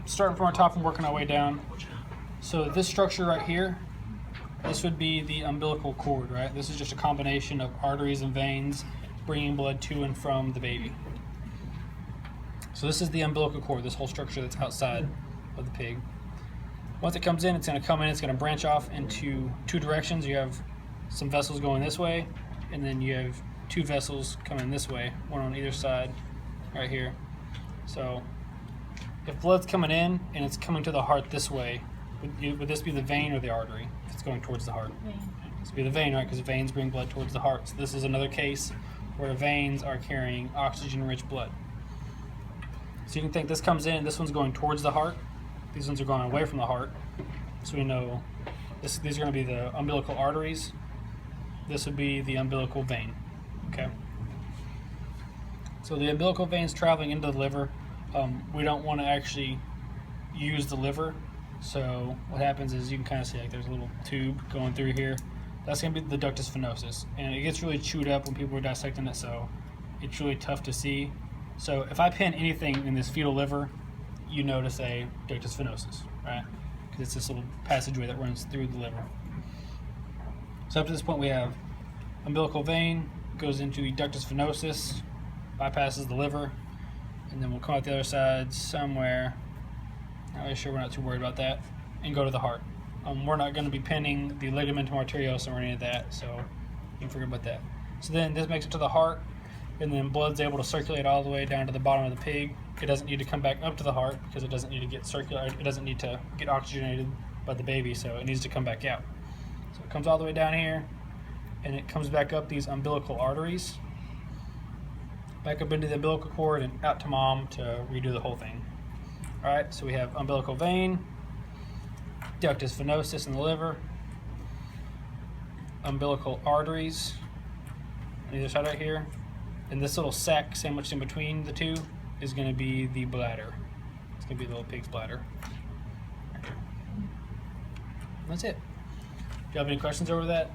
starting from our top and working our way down. So this structure right here, this would be the umbilical cord, right? This is just a combination of arteries and veins bringing blood to and from the baby. So this is the umbilical cord, this whole structure that's outside of the pig. Once it comes in, it's going to come in, it's going to branch off into two directions. You have some vessels going this way, and then you have two vessels coming this way, one on either side right here. So if blood's coming in and it's coming to the heart this way, would this be the vein or the artery if it's going towards the heart? This would be the vein, right? Because veins bring blood towards the heart. So this is another case where veins are carrying oxygen-rich blood. So you can think this comes in, this one's going towards the heart, these ones are going away from the heart. So we know these are going to be the umbilical arteries, this would be the umbilical vein. Okay. So the umbilical vein is traveling into the liver. We don't want to actually use the liver. So what happens is you can kind of see like there's a little tube going through here. That's going to be the ductus venosus, and it gets really chewed up when people are dissecting it, so it's really tough to see. So if I pin anything in this fetal liver, you notice a ductus venosus, right? Because it's this little passageway that runs through the liver. So up to this point we have umbilical vein, goes into the ductus venosus, bypasses the liver, and then we'll come out the other side somewhere. Not really sure, we're not too worried about that, and go to the heart. We're not going to be pinning the ligamentum arteriosum or any of that, so you can forget about that. So then this makes it to the heart, and then blood's able to circulate all the way down to the bottom of the pig. It doesn't need to come back up to the heart because it doesn't need to get circulated. It doesn't need to get oxygenated by the baby, so it needs to come back out. So it comes all the way down here, and it comes back up these umbilical arteries, back up into the umbilical cord and out to mom to redo the whole thing. All right, so we have umbilical vein, ductus venosus in the liver, umbilical arteries on either side right here, and this little sac sandwiched in between the two is going to be the bladder. It's going to be the little pig's bladder. Right here. That's it. Do you have any questions over that?